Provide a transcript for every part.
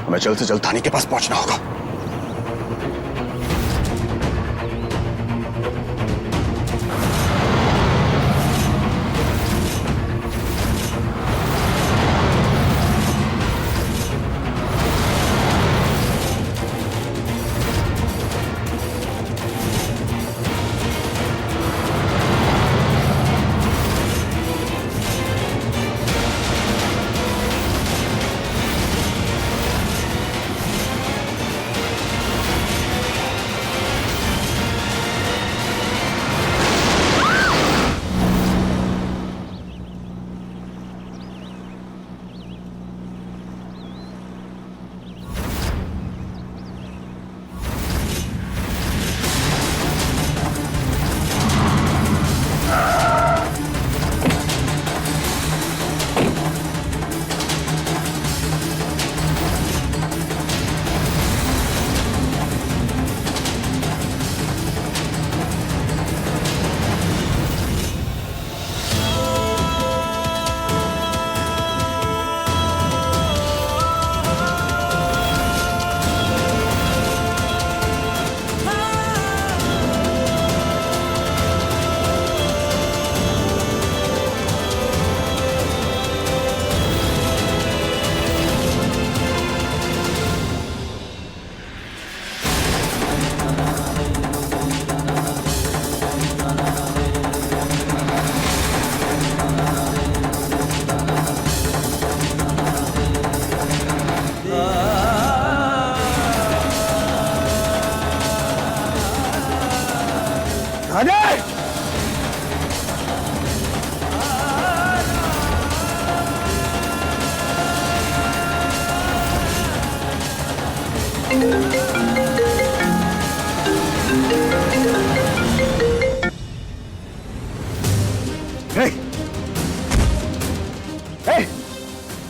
हमें जल्द से जल्द थाने के पास पहुंचना होगा।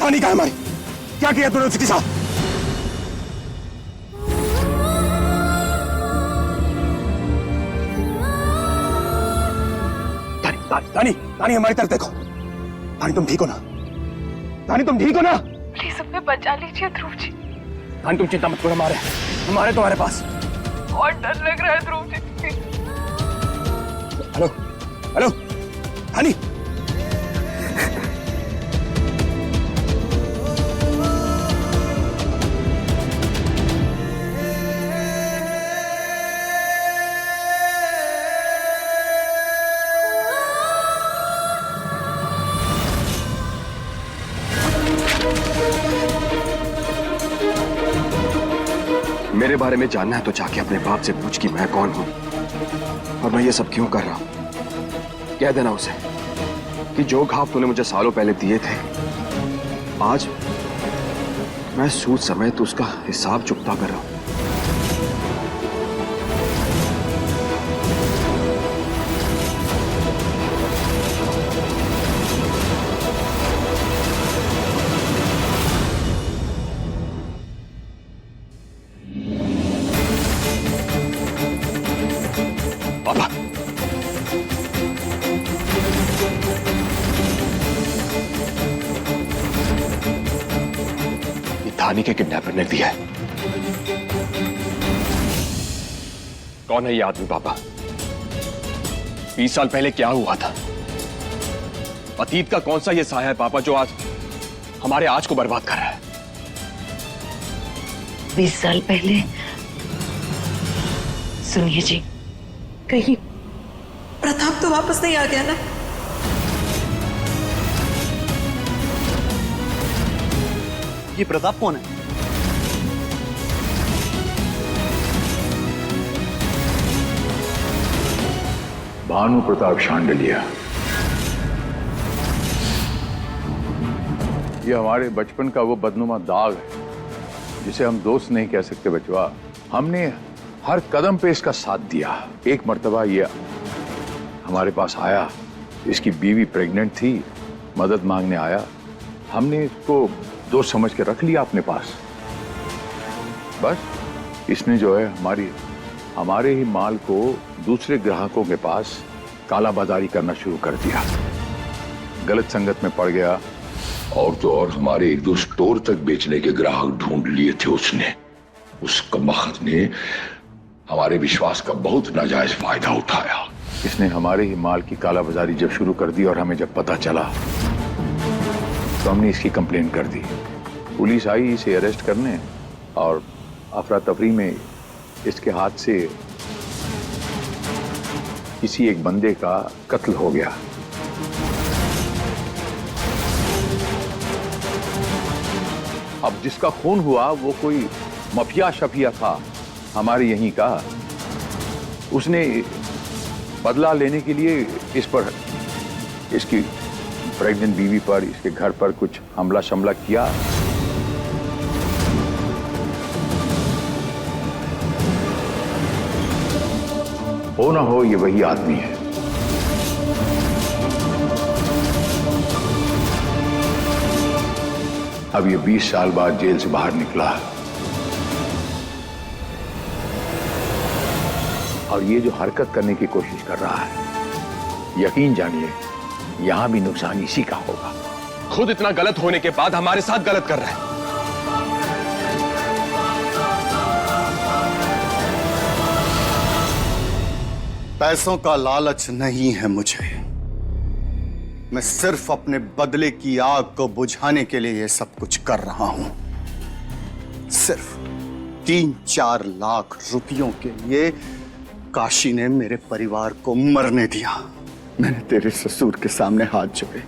रानी कहाँ है हमारी? क्या किया तूने उसके साथ? रानी, रानी हमारी तरफ देखो। रानी तुम ठीक हो ना? रानी तुम ठीक हो ना? प्लीज हमें बचा लीजिए ध्रुव जी। रानी तुम चिंता मत करो, हमारे तुम्हारे पास। और डर लग रहा है ध्रुव जी। हेलो हेलो रानी, मेरे बारे में जानना है तो जाके अपने बाप से पूछ कि मैं कौन हूं और मैं ये सब क्यों कर रहा हूं। कह देना उसे कि जो घाव तूने मुझे सालों पहले दिए थे, आज मैं सूद समेत उसका हिसाब चुकता कर रहा हूं। धानी के किडनैपर ने दिया है। कौन है ये आदमी पापा? 20 साल पहले क्या हुआ था? अतीत का कौन सा ये साया है पापा जो आज हमारे आज को बर्बाद कर रहा है? 20 साल पहले सुनिए जी, कहीं प्रताप तो वापस नहीं आ गया ना? ये प्रताप कौन है? भानु प्रताप शांडिलिया। ये हमारे बचपन का वो बदनुमा दाग है जिसे हम दोस्त नहीं कह सकते बचवा। हमने हर कदम पे इसका साथ दिया। एक मर्तबा ये हमारे पास आया, इसकी बीवी प्रेग्नेंट थी, मदद मांगने आया। हमने इसको दोस्त समझ के रख लिया अपने पास। बस इसने जो है हमारे ही माल को दूसरे ग्राहकों के पास काला बाजारी करना शुरू कर दिया। गलत संगत में पड़ गया, और तो और हमारे एक दो स्टोर तक बेचने के ग्राहक ढूंढ लिए थे उसने। उस कमबख्त ने हमारे विश्वास का बहुत नाजायज फायदा उठाया। इसने हमारे ही माल की कालाबाजारी जब शुरू कर दी और हमें जब पता चला तो हमने इसकी कंप्लेन कर दी। पुलिस आई इसे अरेस्ट करने और अफरा तफरी में इसके हाथ से किसी एक बंदे का कत्ल हो गया। अब जिसका खून हुआ वो कोई मफिया शफिया था हमारे यहीं का। उसने बदला लेने के लिए इस पर, इसकी प्रेग्नेंट बीवी पर, इसके घर पर कुछ हमला शमला किया। हो ना हो ये वही आदमी है। अब ये 20 साल बाद जेल से बाहर निकला और ये जो हरकत करने की कोशिश कर रहा है, यकीन जानिए यहां भी नुकसान इसी का होगा। खुद इतना गलत होने के बाद हमारे साथ गलत कर रहा है। पैसों का लालच नहीं है मुझे। मैं सिर्फ अपने बदले की आग को बुझाने के लिए ये सब कुछ कर रहा हूं। सिर्फ 3-4 लाख रुपयों के लिए काशी ने मेरे परिवार को मरने दिया। मैंने तेरे ससुर के सामने हाथ जोड़े,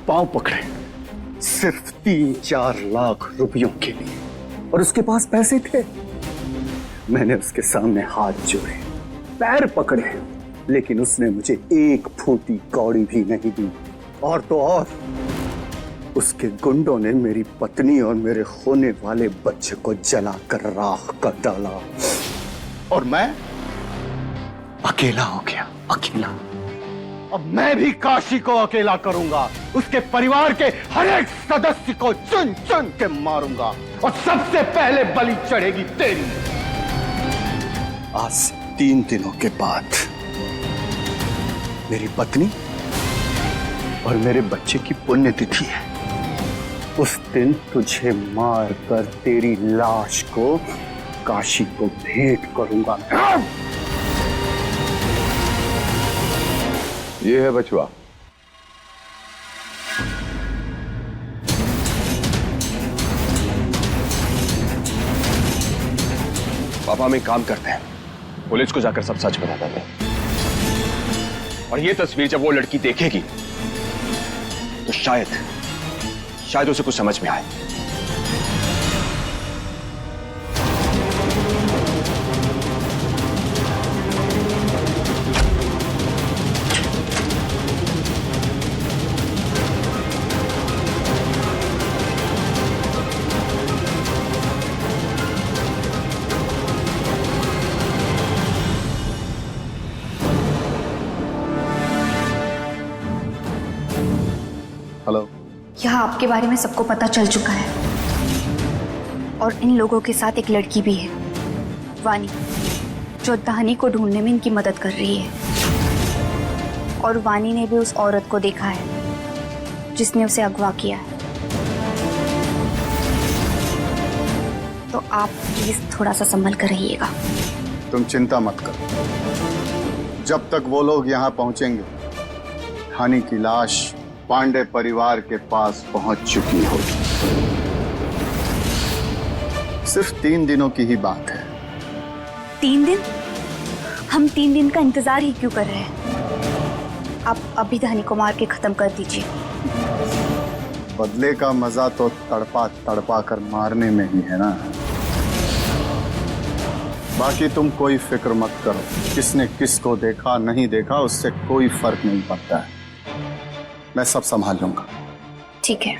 पांव पकड़े, सिर्फ 3-4 लाख रुपयों के लिए, और उसके पास पैसे थे। मैंने उसके सामने हाथ जोड़े, पैर पकड़े, लेकिन उसने मुझे एक फूटी कौड़ी भी नहीं दी। और तो और उसके गुंडों ने मेरी पत्नी और मेरे होने वाले बच्चे को जलाकर राख कर डाला और मैं अकेला हो गया। अकेला। अब मैं भी काशी को अकेला करूंगा। उसके परिवार के हर एक सदस्य को चुन चुन के मारूंगा और सबसे पहले बलि चढ़ेगी तेरी। आज से 3 दिनों के बाद मेरी पत्नी और मेरे बच्चे की पुण्यतिथि है। उस दिन तुझे मारकर तेरी लाश को काशी को भेंट करूंगा। ये है बचवा। पापा हम एक काम करते हैं, पुलिस को जाकर सब सच बता देते हैं। और ये तस्वीर जब वो लड़की देखेगी तो शायद उसे कुछ समझ में आए। हेलो। यहाँ आपके बारे में सबको पता चल चुका है और इन लोगों के साथ एक लड़की भी है, वानी, जो दहनी को ढूंढने में इनकी मदद कर रही है। और वानी ने भी उस औरत को देखा है जिसने उसे अगवा किया है। तो आप प्लीज थोड़ा सा संभल कर रहिएगा। तुम चिंता मत करो, जब तक वो लोग यहाँ पहुंचेंगे हानि की लाश पांडे परिवार के पास पहुंच चुकी होगी। सिर्फ 3 दिनों की ही बात है। 3 दिन? हम 3 दिन का इंतजार ही क्यों कर रहे हैं? आप अभी दहनी को मार के खत्म कर दीजिए। बदले का मजा तो तड़पा तड़पा कर मारने में ही है ना। बाकी तुम कोई फिक्र मत करो, किसने किसको देखा नहीं देखा उससे कोई फर्क नहीं पड़ता है। मैं सब संभाल लूंगा। ठीक है।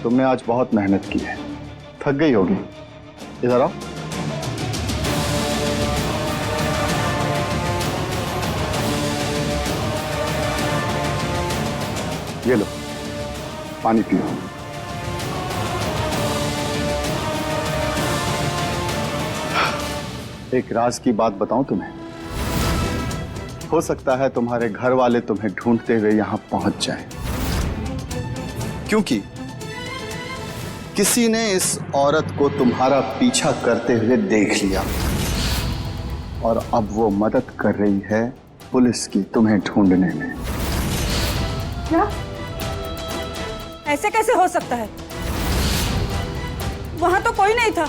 तुमने आज बहुत मेहनत की है, थक गई होगी। इधर आओ। ये लो, पानी पियो। एक राज की बात बताऊं तुम्हें। हो सकता है तुम्हारे घर वाले तुम्हें ढूंढते हुए यहां पहुंच जाएं। क्योंकि किसी ने इस औरत को तुम्हारा पीछा करते हुए देख लिया और अब वो मदद कर रही है पुलिस की तुम्हें ढूंढने में। क्या? ऐसे कैसे हो सकता है? वहां तो कोई नहीं था।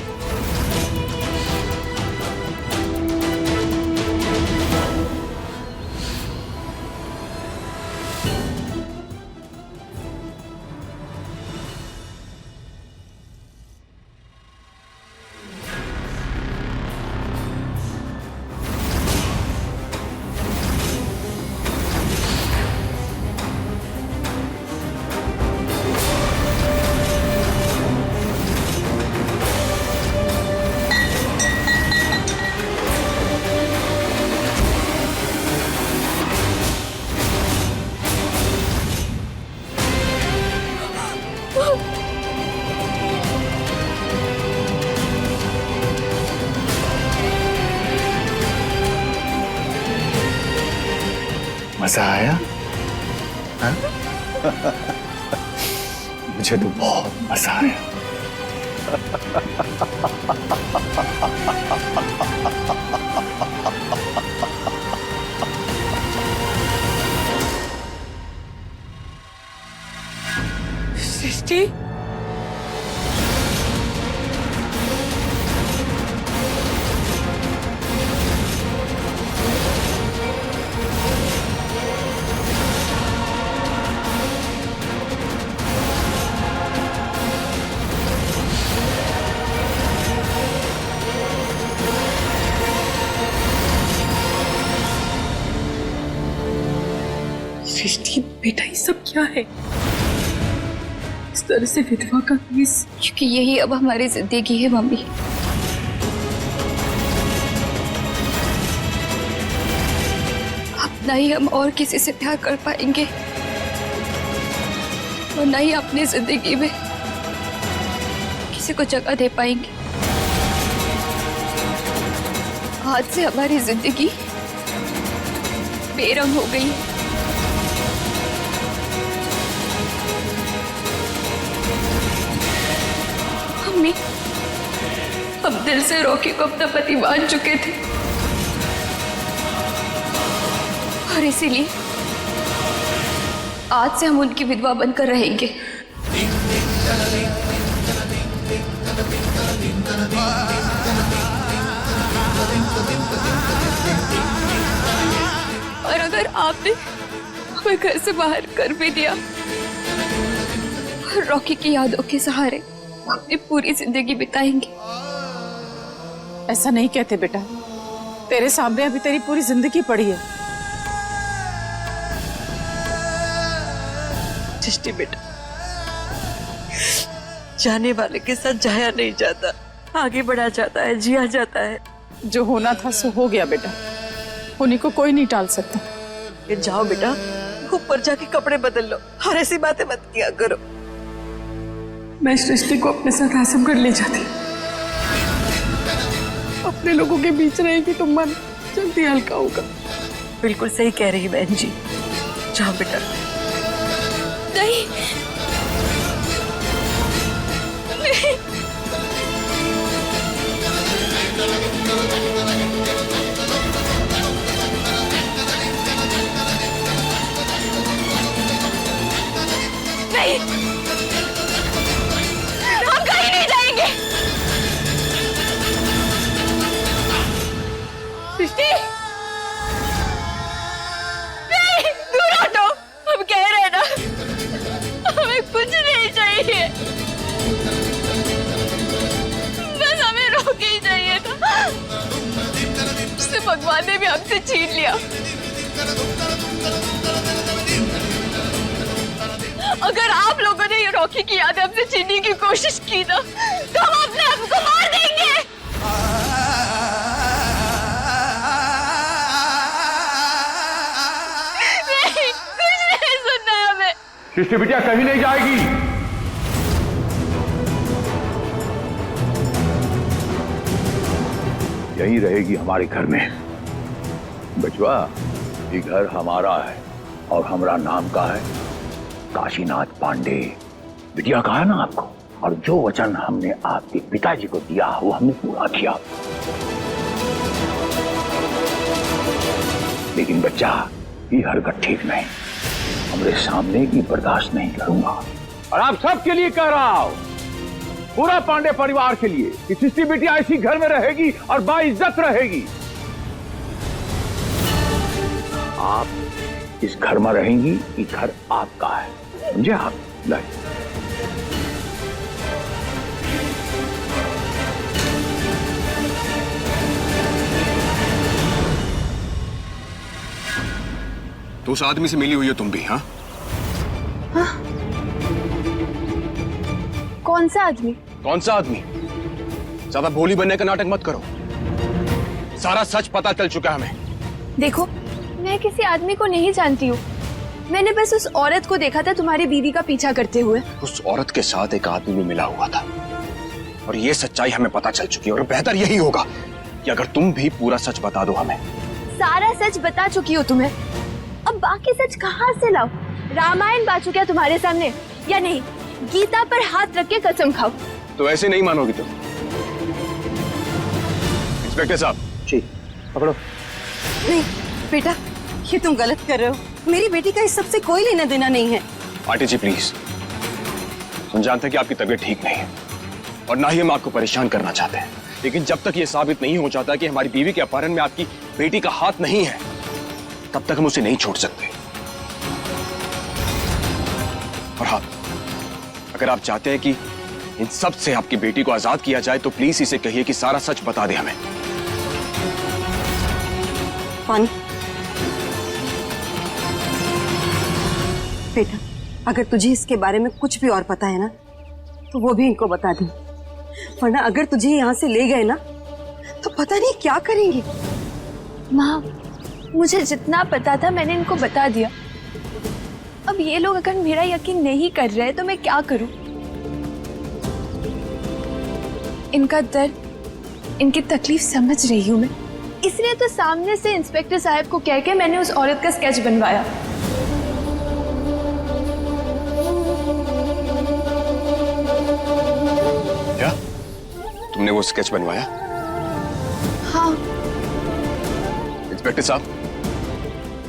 मजा आया? हाँ? मुझे तो बहुत मजा आया। सृष्टि, सृष्टि बेटा ये सब क्या है? इस तरह से विधवा का केस। क्योंकि यही अब हमारी जिंदगी है मम्मी। अब ना ही हम और किसी से प्यार कर पाएंगे और ना ही अपनी जिंदगी में किसी को जगह दे पाएंगे। आज से हमारी जिंदगी बेरंग हो गई है। मम्मी, हम दिल से रॉकी को अपना पति मान चुके थे और इसीलिए आज से हम उनकी विधवा बनकर रहेंगे। और अगर आपने हमें घर से बाहर कर भी दिया और रॉकी की यादों के सहारे अपनी पूरी जिंदगी बिताएंगे। ऐसा नहीं कहते बेटा, तेरे सामने अभी तेरी पूरी जिंदगी पड़ी है। सृष्टि बेटा, जाने वाले के साथ जाया नहीं जाता, आगे बढ़ा जाता है, जिया जाता है। जो होना था सो हो गया बेटा, उन्हीं को कोई नहीं टाल सकता। ये जाओ बेटा, ऊपर जाके कपड़े बदल लो और ऐसी बातें मत किया करो। मैं सृष्टि को अपने साथ आजमगढ़ ले जाती, अपने लोगों के बीच रहेगी तो मन जल्दी हल्का होगा। बिल्कुल सही कह रही है बहन जी, जाओ बेटा। नहीं, नहीं। नहीं, हम कहीं नहीं जाएंगे। सृष्टि, नहीं, दूर हटो। हम कह रहे हैं ना, हमें कुछ नहीं चाहिए, बस हमें रोके ही चाहिए था। उससे भगवान ने भी हमसे छीन लिया। अगर आप लोगों ने ये रॉकी की यादें हमसे छीनने की कोशिश की ना, तो हम अपने आप को मार देंगे। नहीं, कुछ नहीं सुनना है हमें। सृष्टि बिटिया कहीं नहीं जाएगी। यहीं रहेगी हमारे घर में। बचवा, ये घर हमारा है और हमारा नाम का है काशीनाथ पांडे। बिटिया कहा ना आपको, और जो वचन हमने आपके पिताजी को दिया वो हमने पूरा किया। लेकिन बच्चा ये हरकत ठीक नहीं, हमरे सामने की बर्दाश्त नहीं करूंगा। और आप सबके लिए कह रहा हूं, पूरा पांडे परिवार के लिए, कि सृष्टि बिटिया इसी घर में रहेगी और बाइज्जत रहेगी। आप इस घर में रहेंगी, ये घर आपका है, समझे आप? लाइए। तो उस आदमी से मिली हुई हो तुम भी? हाँ, कौन सा आदमी? कौन सा आदमी? ज्यादा भोली बनने का नाटक मत करो, सारा सच पता चल चुका है हमें। देखो, मैं किसी आदमी को नहीं जानती हूँ। मैंने बस उस औरत को देखा था तुम्हारी बीवी का पीछा करते हुए। उस औरत के साथ एक आदमी भी मिला हुआ था, और ये सच्चाई हमें पता चल चुकी है। और बेहतर यही होगा कि अगर तुम भी पूरा सच बता दो हमें। सारा सच बता चुकी हो तुम्हें, अब बाकी सच कहाँ से लाओ? रामायण बाजू क्या तुम्हारे सामने, या नहीं गीता पर हाथ रख के कसम खाओ? तो ऐसे नहीं मानोगी तुम। इंस्पेक्टर साहब जी, पकड़ो। नहीं बेटा, ये तुम गलत कर रहे हो। मेरी बेटी का इस सब से कोई लेना देना नहीं है। आंटी जी प्लीज, हम जानते हैं कि आपकी तबीयत ठीक नहीं है, और ना ही हम आपको परेशान करना चाहते हैं, लेकिन जब तक ये साबित नहीं हो जाता कि हमारी बीवी के अपहरण में आपकी बेटी का हाथ नहीं है, तब तक हम उसे नहीं छोड़ सकते। और हाँ, अगर आप चाहते हैं कि इन सब से आपकी बेटी को आजाद किया जाए, तो प्लीज इसे कहिए कि सारा सच बता दे हमें। पानी बेटा, अगर तुझे इसके बारे में कुछ भी और पता है ना, तो वो भी इनको बता दे, वरना अगर तुझे यहाँ से ले गए ना, तो पता नहीं क्या करेंगे। माँ, मुझे जितना पता था मैंने इनको बता दिया। अब ये लोग अगर मेरा यकीन नहीं कर रहे तो मैं क्या करूं? इनका दर्द, इनकी तकलीफ समझ रही हूं मैं, इसलिए तो सामने से इंस्पेक्टर साहब को कह के मैंने उस औरत का स्केच बनवाया। क्या तुमने वो स्केच बनवाया? हाँ। इंस्पेक्टर साहब,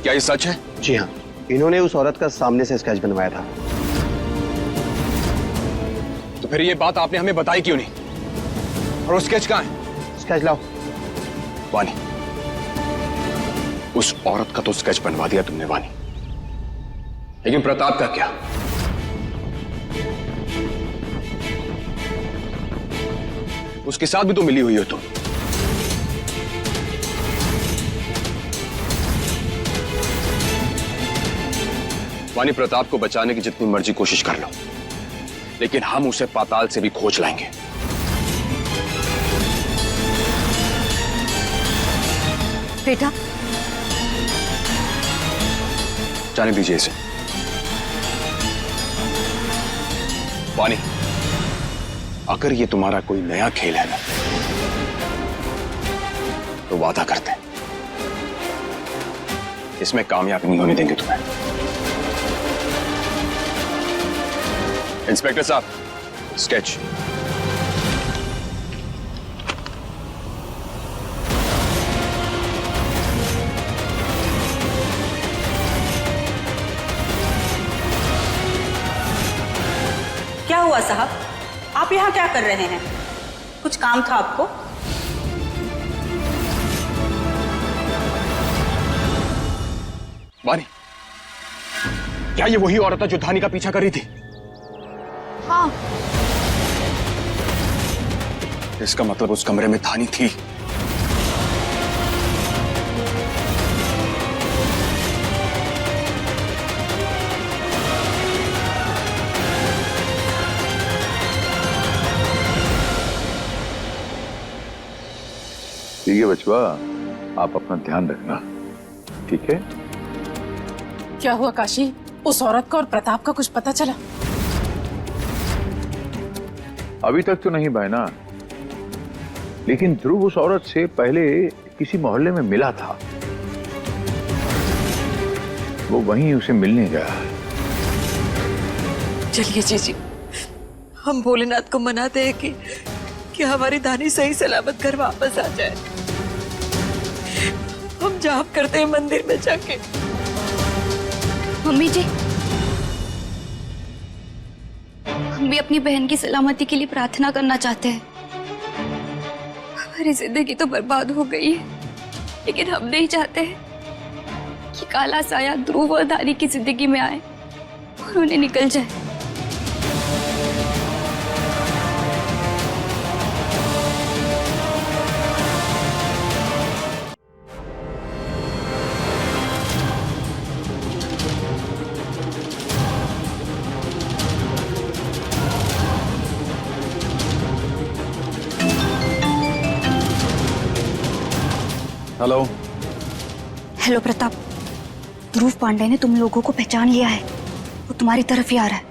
क्या ये सच है? जी हाँ, इन्होंने उस औरत का सामने से स्केच बनवाया था। तो फिर ये बात आपने हमें बताई क्यों नहीं? और वो स्केच कहाँ है? स्केच लाओ। वानी, उस औरत का तो स्केच बनवा दिया तुमने वानी, लेकिन प्रताप का क्या? उसके साथ भी तो मिली हुई हो तुम। वानी, प्रताप को बचाने की जितनी मर्जी कोशिश कर लो, लेकिन हम उसे पाताल से भी खोज लाएंगे। बेटा, जाने दीजिए इसे। वानी, अगर ये तुम्हारा कोई नया खेल है ना, तो वादा करते हैं इसमें कामयाब नहीं होने देंगे तुम्हें। इंस्पेक्टर साहब, स्केच। क्या हुआ साहब, आप यहाँ क्या कर रहे हैं? कुछ काम था आपको? वानी, क्या ये वही औरत है जो धानी का पीछा कर रही थी? हाँ। इसका मतलब उस कमरे में धानी थी। ठीक है बचवा, आप अपना ध्यान रखना, ठीक है? क्या हुआ काशी, उस औरत का और प्रताप का कुछ पता चला? अभी तक तो नहीं बहना, लेकिन ध्रुव उस औरत से पहले किसी मोहल्ले में मिला था। वो वहीं उसे मिलने गया। चलिए जीजी, हम भोलेनाथ को मनाते हैं कि हमारी दानी सही सलामत घर वापस आ जाए। हम जाप करते हैं मंदिर में जाके। मम्मी जी, हम भी अपनी बहन की सलामती के लिए प्रार्थना करना चाहते हैं। हमारी जिंदगी तो बर्बाद हो गई है, लेकिन हम नहीं चाहते कि काला साया ध्रुव और दानी की जिंदगी में आए और उन्हें निकल जाए। हेलो। हेलो प्रताप, ध्रुव पांडे ने तुम लोगों को पहचान लिया है। वो तुम्हारी तरफ ही आ रहा है।